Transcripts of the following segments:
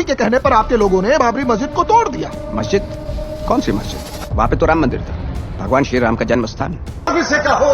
के कहने पर आपके लोगों ने बाबरी मस्जिद को तोड़ दिया। मस्जिद? कौन सी मस्जिद? वहाँ पे तो राम मंदिर था, भगवान श्री राम का जन्म स्थान। से कहो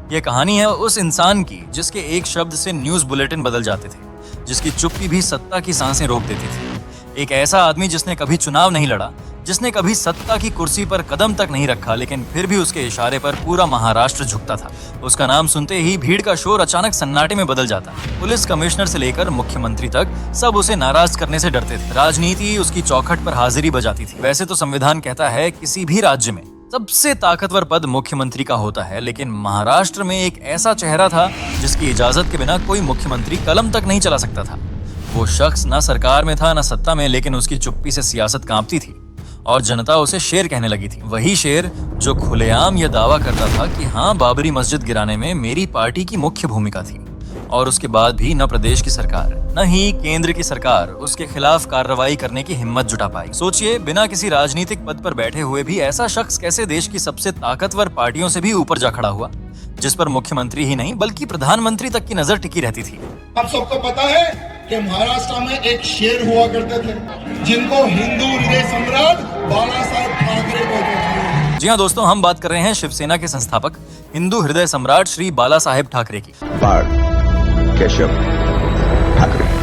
ये कहानी है उस इंसान की जिसके एक शब्द से न्यूज बुलेटिन बदल जाते थे, जिसकी चुप्पी भी सत्ता की सांसें रोक देती थी। एक ऐसा आदमी जिसने कभी चुनाव नहीं लड़ा, जिसने कभी सत्ता की कुर्सी पर कदम तक नहीं रखा, लेकिन फिर भी उसके इशारे पर पूरा महाराष्ट्र झुकता था। उसका नाम सुनते ही भीड़ का शोर अचानक सन्नाटे में बदल जाता। पुलिस कमिश्नर से लेकर मुख्यमंत्री तक सब उसे नाराज करने से डरते थे। राजनीति उसकी चौखट पर हाजिरी बजाती थी। वैसे तो संविधान कहता है किसी भी राज्य में सबसे ताकतवर पद मुख्यमंत्री का होता है, लेकिन महाराष्ट्र में एक ऐसा चेहरा था जिसकी इजाजत के बिना कोई मुख्यमंत्री कलम तक नहीं चला सकता था। वो शख्स ना सरकार में था ना सत्ता में, लेकिन उसकी चुप्पी से सियासत कांपती थी और जनता उसे शेर कहने लगी थी। वही शेर जो खुलेआम यह दावा करता था कि हाँ, बाबरी मस्जिद गिराने में मेरी पार्टी की मुख्य भूमिका थी, और उसके बाद भी न प्रदेश की सरकार न ही केंद्र की सरकार उसके खिलाफ कार्रवाई करने की हिम्मत जुटा पाई। सोचिए, बिना किसी राजनीतिक पद पर बैठे हुए भी ऐसा शख्स कैसे देश की सबसे ताकतवर पार्टियों से भी ऊपर जा खड़ा हुआ, जिस पर मुख्यमंत्री ही नहीं बल्कि प्रधानमंत्री तक की नजर टिकी रहती थी। आप सबको पता है कि महाराष्ट्र में एक शेर हुआ करते थे जिनको हिंदू हृदय सम्राट बाला साहेब ठाकरे कहते थे। जी हाँ दोस्तों, हम बात कर रहे हैं शिवसेना के संस्थापक हिंदू हृदय सम्राट श्री बाला साहेब ठाकरे की। केशव ठाकरे।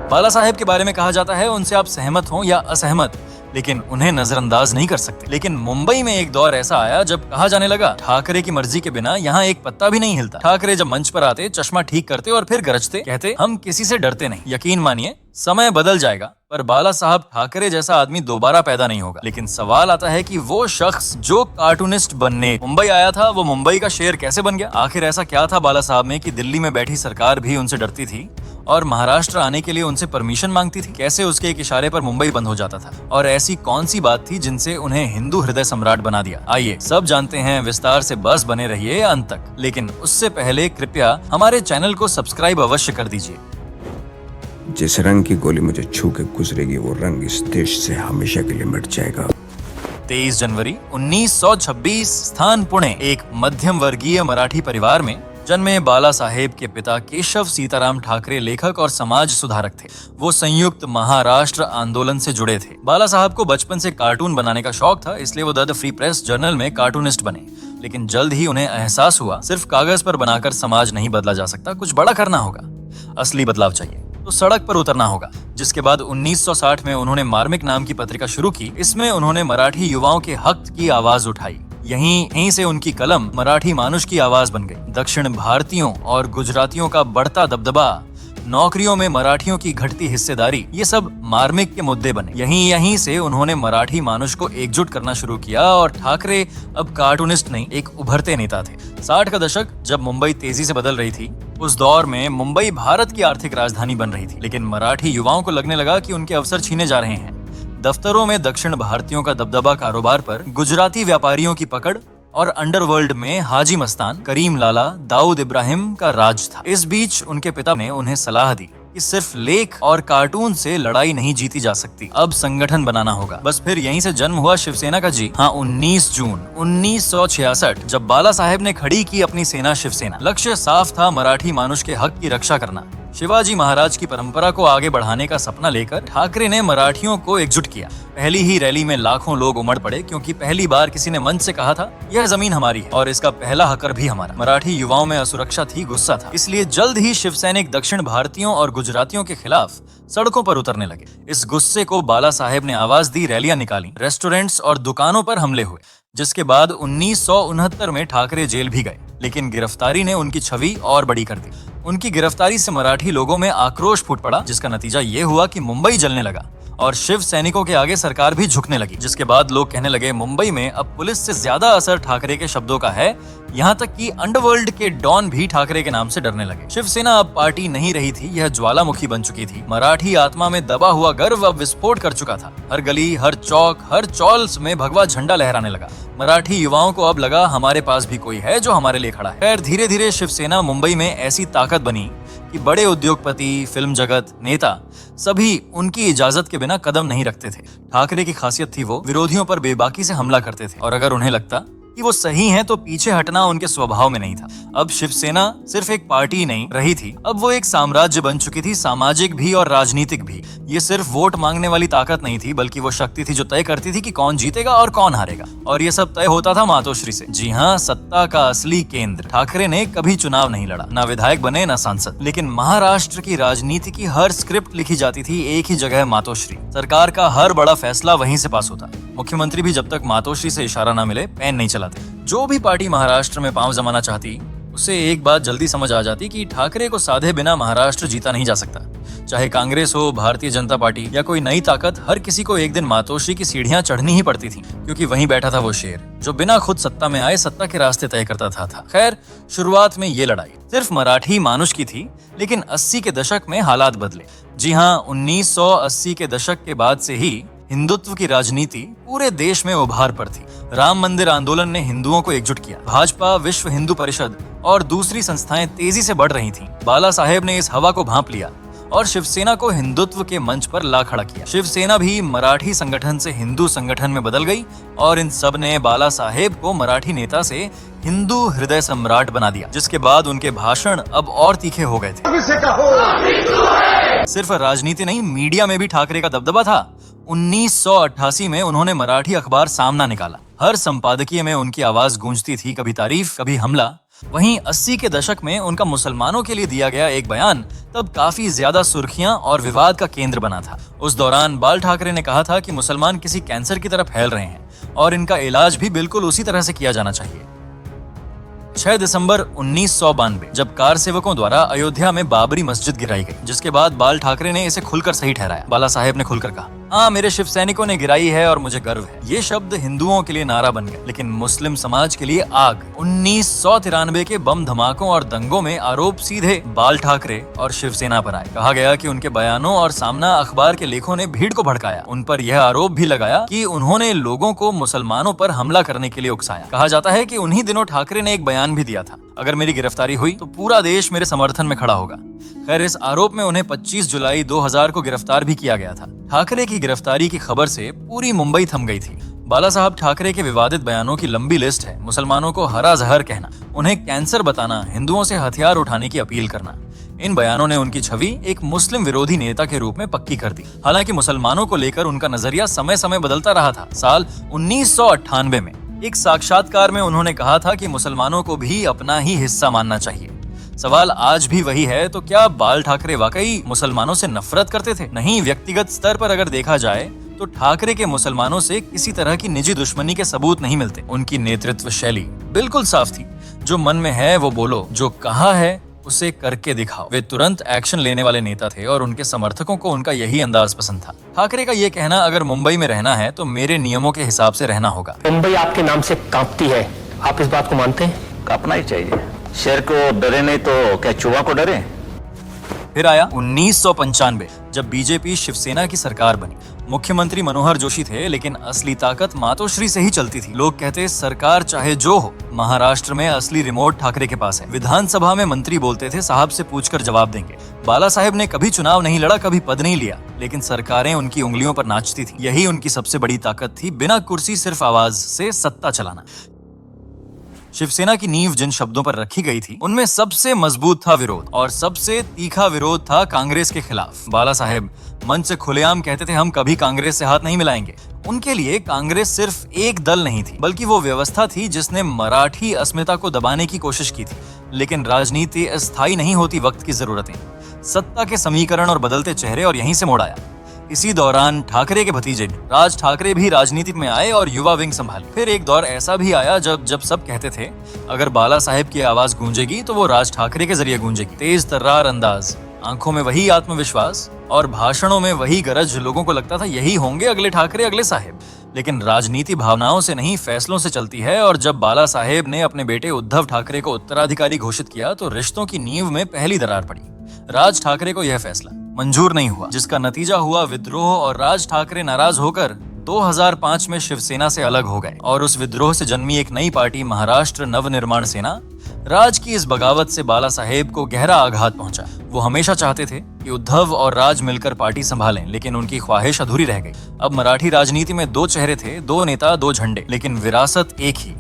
बाला साहेब के बारे में कहा जाता है उनसे आप सहमत हों या असहमत, लेकिन उन्हें नजरअंदाज नहीं कर सकते। लेकिन मुंबई में एक दौर ऐसा आया जब कहा जाने लगा ठाकरे की मर्जी के बिना यहाँ एक पत्ता भी नहीं हिलता। ठाकरे जब मंच पर आते, चश्मा ठीक करते और फिर गरजते, कहते हम किसी से डरते नहीं। यकीन मानिए, समय बदल जाएगा पर बाला साहब ठाकरे जैसा आदमी दोबारा पैदा नहीं होगा। लेकिन सवाल आता है कि वो शख्स जो कार्टूनिस्ट बनने मुंबई आया था, वो मुंबई का शेर कैसे बन गया? आखिर ऐसा क्या था बाला साहब में कि दिल्ली में बैठी सरकार भी उनसे डरती थी और महाराष्ट्र आने के लिए उनसे परमिशन मांगती थी? कैसे उसके एक इशारे पर मुंबई बंद हो जाता था? और ऐसी कौन सी बात थी जिनसे उन्हें हिंदू हृदय सम्राट बना दिया? आइए सब जानते हैं विस्तार से, बस बने रहिए अंत तक। लेकिन उससे पहले कृपया हमारे चैनल को सब्सक्राइब अवश्य कर दीजिए। जिस रंग की गोली मुझे छू के गुजरेगी, वो रंग इस देश से हमेशा के लिए मिट जाएगा। 23 जनवरी 1926, स्थान पुणे। एक मध्यम वर्गीय मराठी परिवार में जन्मे बाला साहेब के पिता केशव सीताराम ठाकरे लेखक और समाज सुधारक थे। वो संयुक्त महाराष्ट्र आंदोलन से जुड़े थे। बाला साहब को बचपन से कार्टून बनाने का शौक था, इसलिए वो द फ्री प्रेस जर्नल में कार्टूनिस्ट बने। लेकिन जल्द ही उन्हें एहसास हुआ सिर्फ कागज पर बनाकर समाज नहीं बदला जा सकता, कुछ बड़ा करना होगा। असली बदलाव चाहिए तो सड़क पर उतरना होगा। जिसके बाद 1960 में उन्होंने मार्मिक नाम की पत्रिका शुरू की। इसमें उन्होंने मराठी युवाओं के हक की आवाज उठाई। यहीं से उनकी कलम मराठी मानुष की आवाज बन गई। दक्षिण भारतीयों और गुजरातियों का बढ़ता दबदबा, नौकरियों में मराठियों की घटती हिस्सेदारी, ये सब मार्मिक के मुद्दे बने। यहीं से उन्होंने मराठी मानुष को एकजुट करना शुरू किया और ठाकरे अब कार्टूनिस्ट नहीं, एक उभरते नेता थे। 60 का दशक जब मुंबई तेजी से बदल रही थी, उस दौर में मुंबई भारत की आर्थिक राजधानी बन रही थी। लेकिन मराठी युवाओं को लगने लगा कि उनके अवसर छीने जा रहे हैं। दफ्तरों में दक्षिण भारतीयों का दबदबा, कारोबार पर गुजराती व्यापारियों की पकड़ और अंडरवर्ल्ड में हाजी मस्तान, करीम लाला, दाऊद इब्राहिम का राज था। इस बीच उनके पिता ने उन्हें सलाह दी कि सिर्फ लेख और कार्टून से लड़ाई नहीं जीती जा सकती, अब संगठन बनाना होगा। बस फिर यहीं से जन्म हुआ शिवसेना का। जी हाँ, 19 जून 1966 जब बाला साहेब ने खड़ी की अपनी सेना शिवसेना। लक्ष्य साफ था, मराठी मानुष के हक की रक्षा करना। शिवाजी महाराज की परंपरा को आगे बढ़ाने का सपना लेकर ठाकरे ने मराठियों को एकजुट किया। पहली ही रैली में लाखों लोग उमड़ पड़े, क्योंकि पहली बार किसी ने मंच से कहा था यह जमीन हमारी है और इसका पहला हकर भी हमारा। मराठी युवाओं में असुरक्षा थी, गुस्सा था, इसलिए जल्द ही शिव सैनिक दक्षिण भारतीयों और गुजरातियों के खिलाफ सड़कों पर उतरने लगे। इस गुस्से को बाला साहेब ने आवाज दी, रैलियां निकाली, रेस्टोरेंट्स और दुकानों पर हमले हुए, जिसके बाद 1969 में ठाकरे जेल भी गए। लेकिन गिरफ्तारी ने उनकी छवि और बड़ी कर दी। उनकी गिरफ्तारी से मराठी लोगों में आक्रोश फूट पड़ा, जिसका नतीजा ये हुआ कि मुंबई जलने लगा और शिव सैनिकों के आगे सरकार भी झुकने लगी। जिसके बाद लोग कहने लगे मुंबई में अब पुलिस से ज्यादा असर ठाकरे के शब्दों का है, यहाँ तक कि अंडरवर्ल्ड के डॉन भी ठाकरे के नाम से डरने लगे। शिवसेना अब पार्टी नहीं रही थी, यह ज्वालामुखी बन चुकी थी। मराठी आत्मा में दबा हुआ गर्व अब विस्फोट कर चुका था। हर गली, हर चौक, हर चौल में भगवा झंडा लहराने लगा। मराठी युवाओं को अब लगा हमारे पास भी कोई है जो हमारे लिए खड़ा है। खैर धीरे धीरे शिवसेना मुंबई में ऐसी ताकत बनी कि बड़े उद्योगपति, फिल्म जगत, नेता सभी उनकी इजाजत के बिना कदम नहीं रखते थे। ठाकरे की खासियत थी वो विरोधियों पर बेबाकी से हमला करते थे और अगर उन्हें लगता कि वो सही हैं तो पीछे हटना उनके स्वभाव में नहीं था। अब शिवसेना सिर्फ एक पार्टी नहीं रही थी, अब वो एक साम्राज्य बन चुकी थी, सामाजिक भी और राजनीतिक भी। ये सिर्फ वोट मांगने वाली ताकत नहीं थी, बल्कि वो शक्ति थी जो तय करती थी कि कौन जीतेगा और कौन हारेगा। और ये सब तय होता था मातोश्री से। जी हाँ, सत्ता का असली केंद्र। ठाकरे ने कभी चुनाव नहीं लड़ा, ना विधायक बने ना सांसद, लेकिन महाराष्ट्र की राजनीति की हर स्क्रिप्ट लिखी जाती थी एक ही जगह, मातोश्री। सरकार का हर बड़ा फैसला वहीं से पास होता। मुख्यमंत्री भी जब तक मातोश्री से इशारा न मिले पेन नहीं चलाते। जो भी पार्टी महाराष्ट्र में पांव जमाना चाहती, उसे एक बात जल्दी समझ आ जाती कि ठाकरे को साधे बिना महाराष्ट्र जीता नहीं जा सकता। चाहे कांग्रेस हो, भारतीय जनता पार्टी या कोई नई ताकत, हर किसी को एक दिन मातोश्री की सीढ़ियां चढ़नी ही पड़ती थी, क्योंकि वहीं बैठा था वो शेर जो बिना खुद सत्ता में आए सत्ता के रास्ते तय करता था। खैर शुरुआत में ये लड़ाई सिर्फ मराठी मानुष की थी, लेकिन 80 के दशक में हालात बदले। जी हाँ, 1980 के दशक के बाद से ही हिंदुत्व की राजनीति पूरे देश में उभार पर थी। राम मंदिर आंदोलन ने हिंदुओं को एकजुट किया। भाजपा, विश्व हिंदू परिषद और दूसरी संस्थाएं तेजी से बढ़ रही थीं। बाला साहेब ने इस हवा को भांप लिया और शिवसेना को हिंदुत्व के मंच पर ला खड़ा किया। शिवसेना भी मराठी संगठन से हिंदू संगठन में बदल गई और इन सब ने बाला साहेब को मराठी नेता से हिंदू हृदय सम्राट बना दिया, जिसके बाद उनके भाषण अब और तीखे हो गए थे। सिर्फ राजनीति नहीं, मीडिया में भी ठाकरे का दबदबा था। 1988 में उन्होंने मराठी अखबार सामना निकाला। हर संपादकीय में उनकी आवाज गूंजती थी, कभी तारीफ कभी हमला। वहीं 80 के दशक में उनका मुसलमानों के लिए दिया गया एक बयान तब काफी ज्यादा सुर्खियां और विवाद का केंद्र बना था। उस दौरान बाल ठाकरे ने कहा था कि मुसलमान किसी कैंसर की तरह फैल रहे हैं और इनका इलाज भी बिल्कुल उसी तरह से किया जाना चाहिए। 6 दिसंबर 1992 जब कार सेवकों द्वारा अयोध्या में बाबरी मस्जिद गिराई गई, जिसके बाद बाल ठाकरे ने इसे खुलकर सही ठहराया। बाला साहेब ने खुलकर कहा, हाँ मेरे शिव सैनिकों ने गिराई है और मुझे गर्व है। ये शब्द हिंदुओं के लिए नारा बन गया, लेकिन मुस्लिम समाज के लिए आग। 1993 के बम धमाकों और दंगों में आरोप सीधे बाल ठाकरे और शिवसेना पर आए। कहा गया कि उनके बयानों और सामना अखबार के लेखों ने भीड़ को भड़काया। उन पर यह आरोप भी लगाया कि उन्होंने लोगों को मुसलमानों पर हमला करने के लिए उकसाया। कहा जाता है कि उन्हीं दिनों ठाकरे ने एक बयान भी दिया था, अगर मेरी गिरफ्तारी हुई तो पूरा देश मेरे समर्थन में खड़ा होगा। खैर इस आरोप में उन्हें 25 जुलाई 2000 को गिरफ्तार भी किया गया था। ठाकरे की गिरफ्तारी की खबर से पूरी मुंबई थम गई थी। बाला साहब ठाकरे के विवादित बयानों की लंबी लिस्ट है। मुसलमानों को हरा जहर कहना, उन्हें कैंसर बताना, हिंदुओं से हथियार उठाने की अपील करना। इन बयानों ने उनकी छवि एक मुस्लिम विरोधी नेता के रूप में पक्की कर दी। हालांकि मुसलमानों को लेकर उनका नजरिया समय समय बदलता रहा था। साल 1998 में एक साक्षात्कार में उन्होंने कहा था कि मुसलमानों को भी अपना ही हिस्सा मानना चाहिए। सवाल आज भी वही है, तो क्या बाल ठाकरे वाकई मुसलमानों से नफरत करते थे? नहीं, व्यक्तिगत स्तर पर अगर देखा जाए तो ठाकरे के मुसलमानों से किसी तरह की निजी दुश्मनी के सबूत नहीं मिलते। उनकी नेतृत्व शैली बिल्कुल साफ थी, जो मन में है वो बोलो, जो कहा है उसे करके दिखाओ। वे तुरंत एक्शन लेने वाले नेता थे और उनके समर्थकों को उनका यही अंदाज पसंद था। ठाकरे का ये कहना, अगर मुंबई में रहना है तो मेरे नियमों के हिसाब से रहना होगा। मुंबई आपके नाम से कांपती है, आप इस बात को मानते हैं? कांपना ही चाहिए। शेर को डरे नहीं तो क्या चूहा को डरे? फिर आया 1995 जब बीजेपी शिवसेना की सरकार बनी। मुख्यमंत्री मनोहर जोशी थे, लेकिन असली ताकत मातोश्री से ही चलती थी। लोग कहते सरकार चाहे जो हो, महाराष्ट्र में असली रिमोट ठाकरे के पास है। विधानसभा में मंत्री बोलते थे साहब से पूछकर जवाब देंगे। बाला साहेब ने कभी चुनाव नहीं लड़ा, कभी पद नहीं लिया, लेकिन सरकारें उनकी उंगलियों पर नाचती थी। यही उनकी सबसे बड़ी ताकत थी, बिना कुर्सी सिर्फ आवाज से सत्ता चलाना। शिवसेना की नींव जिन शब्दों पर रखी गई थी, उनमें सबसे मजबूत था विरोध, और सबसे तीखा विरोध था कांग्रेस के खिलाफ। बाला साहेब मंच से खुलेआम कहते थे हम कभी कांग्रेस से हाथ नहीं मिलाएंगे। उनके लिए कांग्रेस सिर्फ एक दल नहीं थी, बल्कि वो व्यवस्था थी जिसने मराठी अस्मिता को दबाने की कोशिश की थी। लेकिन राजनीति अस्थायी नहीं होती, वक्त की जरूरतें, सत्ता के समीकरण और बदलते चेहरे, और यहीं से मोड़ आया। इसी दौरान ठाकरे के भतीजे राज ठाकरे भी राजनीति में आए और युवा विंग संभाली। फिर एक दौर ऐसा भी आया जब सब कहते थे अगर बाला साहेब की आवाज गूंजेगी तो वो राज ठाकरे के जरिए गूंजेगी। तेज तर्रार अंदाज, आंखों में वही आत्मविश्वास और भाषणों में वही गरज। लोगों को लगता था यही होंगे अगले ठाकरे, अगले साहेब। लेकिन राजनीति भावनाओं से नहीं, फैसलों से चलती है। और जब बाला साहेब ने अपने बेटे उद्धव ठाकरे को उत्तराधिकारी घोषित किया तो रिश्तों की नींव में पहली दरार पड़ी। राज ठाकरे को यह फैसला मंजूर नहीं हुआ, जिसका नतीजा हुआ विद्रोह। और राज ठाकरे नाराज होकर 2005 में शिवसेना से अलग हो गए और उस विद्रोह से जन्मी एक नई पार्टी महाराष्ट्र नवनिर्माण सेना। राज की इस बगावत से बाला साहेब को गहरा आघात पहुंचा। वो हमेशा चाहते थे कि उद्धव और राज मिलकर पार्टी संभालें, लेकिन उनकी ख्वाहिश अधूरी रह गई। अब मराठी राजनीति में दो चेहरे थे, दो नेता, दो झंडे, लेकिन विरासत एक ही।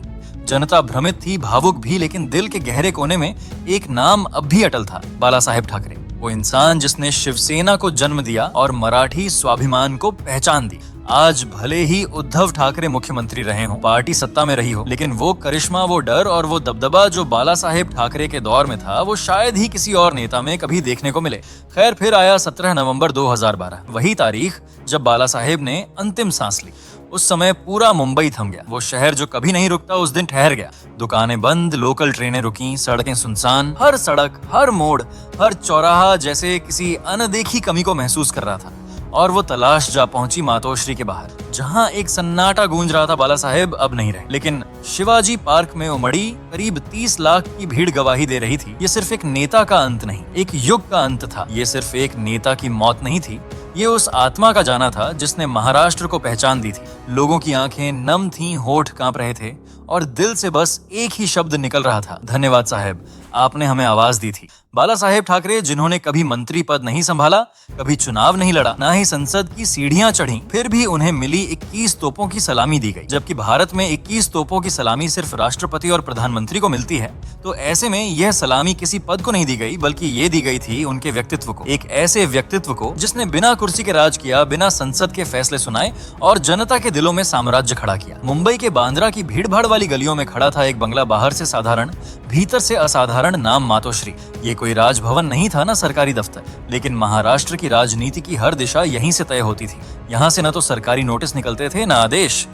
जनता भ्रमित थी, भावुक भी, लेकिन दिल के गहरे कोने में एक नाम अब भी अटल था, बाला साहेब ठाकरे। वो इंसान जिसने शिवसेना को जन्म दिया और मराठी स्वाभिमान को पहचान दी। आज भले ही उद्धव ठाकरे मुख्यमंत्री रहे हों, पार्टी सत्ता में रही हो, लेकिन वो करिश्मा, वो डर और वो दबदबा जो बाला साहेब ठाकरे के दौर में था, वो शायद ही किसी और नेता में कभी देखने को मिले। खैर, फिर आया 17 नवंबर 2012, वही तारीख जब बाला साहेब ने अंतिम सांस ली। उस समय पूरा मुंबई थम गया। वो शहर जो कभी नहीं रुकता उस दिन ठहर गया। दुकानें बंद, लोकल ट्रेनें रुकी, सड़कें सुनसान। हर सड़क, हर मोड़, हर चौराहा जैसे किसी अनदेखी कमी को महसूस कर रहा था। और वो तलाश जा पहुंची मातोश्री के बाहर, जहां एक सन्नाटा गूंज रहा था। बाला साहेब अब नहीं रहे, लेकिन शिवाजी पार्क में उमड़ी करीब 30 लाख की भीड़ गवाही दे रही थी। ये सिर्फ एक नेता का अंत नहीं, एक युग का अंत था। ये सिर्फ एक नेता की मौत नहीं थी, ये उस आत्मा का जाना था जिसने महाराष्ट्र को पहचान दी थी। लोगों की आंखें नम थीं, होठ कांप रहे थे और दिल से बस एक ही शब्द निकल रहा था, धन्यवाद साहब, आपने हमें आवाज दी थी। बाला साहेब ठाकरे, जिन्होंने कभी मंत्री पद नहीं संभाला, कभी चुनाव नहीं लड़ा, ना ही संसद की सीढ़ियां चढ़ी, फिर भी उन्हें मिली 21 तोपों की सलामी दी गई। जबकि भारत में 21 तोपों की सलामी सिर्फ राष्ट्रपति और प्रधानमंत्री को मिलती है, तो ऐसे में यह सलामी किसी पद को नहीं दी गई, बल्कि ये दी गई थी उनके व्यक्तित्व को। एक ऐसे व्यक्तित्व को जिसने बिना कुर्सी के राज किया, बिना संसद के फैसले सुनाए और जनता के दिलों में साम्राज्य खड़ा किया। मुंबई के बांद्रा की भीड़ भाड़ वाली गलियों में खड़ा था एक बंगला, बाहर से साधारण, भीतर से असाधारण, नाम मातोश्री। ये कोई राजभवन नहीं था, ना सरकारी दफ्तर, लेकिन महाराष्ट्र की राजनीति की हर दिशा यहीं से तय होती थी। यहाँ से न तो सरकारी नोटिस निकलते थे, न आदेश,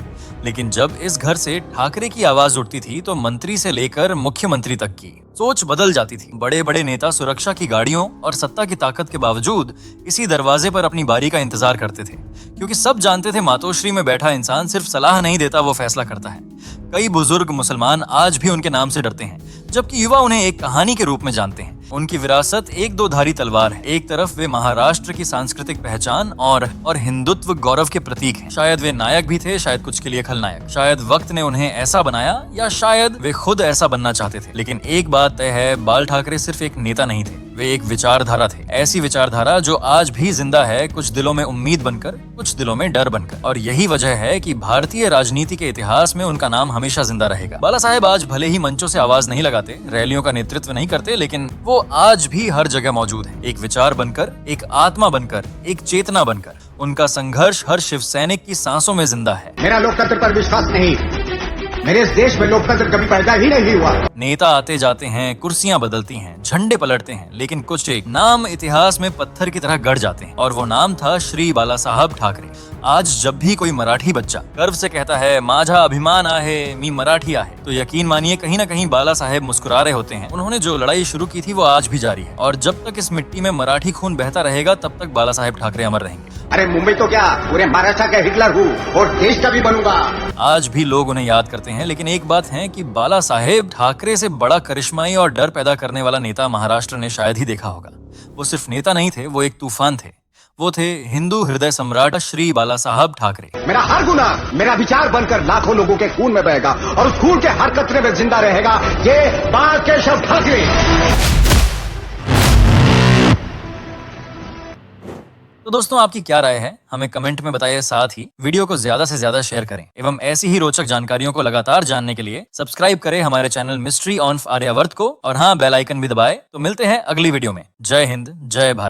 लेकिन जब इस घर से ठाकरे की आवाज उठती थी तो मंत्री से लेकर मुख्यमंत्री तक की सोच बदल जाती थी। बड़े बड़े नेता सुरक्षा की गाड़ियों और सत्ता की ताकत के बावजूद इसी दरवाजे पर अपनी बारी का इंतजार करते थे, क्योंकि सब जानते थे मातोश्री में बैठा इंसान सिर्फ सलाह नहीं देता, वो फैसला करता है। कई बुजुर्ग मुसलमान आज भी उनके नाम से डरते हैं, जबकि युवा उन्हें एक कहानी के रूप में जानते हैं। उनकी विरासत एक दो धारी तलवार है। एक तरफ वे महाराष्ट्र की सांस्कृतिक पहचान और हिंदुत्व गौरव के प्रतीक हैं। शायद वे नायक भी थे, शायद कुछ के लिए खलनायक। शायद वक्त ने उन्हें ऐसा बनाया, या शायद वे खुद ऐसा बनना चाहते थे। लेकिन एक बात तय है, बाल ठाकरे सिर्फ एक नेता नहीं थे, वे एक विचारधारा थे। ऐसी विचारधारा जो आज भी जिंदा है, कुछ दिलों में उम्मीद बनकर, कुछ दिलों में डर बनकर। और यही वजह है कि भारतीय राजनीति के इतिहास में उनका नाम हमेशा जिंदा रहेगा। बाला साहेब आज भले ही मंचों से आवाज नहीं लगाते, रैलियों का नेतृत्व नहीं करते, लेकिन वो आज भी हर जगह मौजूद है। एक विचार बनकर, एक आत्मा बनकर, एक चेतना बनकर। उनका संघर्ष हर शिव सैनिक की सांसों में जिंदा है। मेरा लोकतंत्र पर विश्वास नहीं, मेरे इस देश में लोकतंत्र कभी पैदा ही नहीं हुआ। नेता आते जाते हैं, कुर्सियां बदलती हैं, झंडे पलटते हैं, लेकिन कुछ एक नाम इतिहास में पत्थर की तरह गड़ जाते हैं, और वो नाम था श्री बाला साहब ठाकरे। आज जब भी कोई मराठी बच्चा गर्व से कहता है माझा अभिमान आहे, मी मराठी आहे, तो यकीन मानिए कहीं ना कहीं बाला साहेब मुस्कुरा रहे होते हैं। उन्होंने जो लड़ाई शुरू की थी वो आज भी जारी है, और जब तक इस मिट्टी में मराठी खून बहता रहेगा तब तक बाला साहेब ठाकरे अमर रहेंगे। अरे मुंबई तो क्या, पूरे महाराष्ट्र का हिटलर हूँ और देश का भी बनूंगा। आज भी लोग उन्हें याद करते हैं, लेकिन एक बात है कि बाला साहेब ठाकरे से बड़ा करिश्माई और डर पैदा करने वाला नेता महाराष्ट्र ने शायद ही देखा होगा। वो सिर्फ नेता नहीं थे, वो एक तूफान थे। वो थे हिंदू हृदय सम्राट श्री बाला साहब ठाकरे। मेरा हर गुना मेरा विचार बनकर लाखों लोगों के खून में बहेगा और उस खून के हर कतरे में जिंदा रहेगा ये बाल केशव ठाकरे। तो दोस्तों, आपकी क्या राय है हमें कमेंट में बताइए। साथ ही वीडियो को ज्यादा से ज्यादा शेयर करें एवं ऐसी ही रोचक जानकारियों को लगातार जानने के लिए सब्सक्राइब करें हमारे चैनल मिस्ट्री ऑन आर्यावर्त को, और हाँ, बेल आइकन भी दबाएं। तो मिलते हैं अगली वीडियो में। जय हिंद, जय भारत।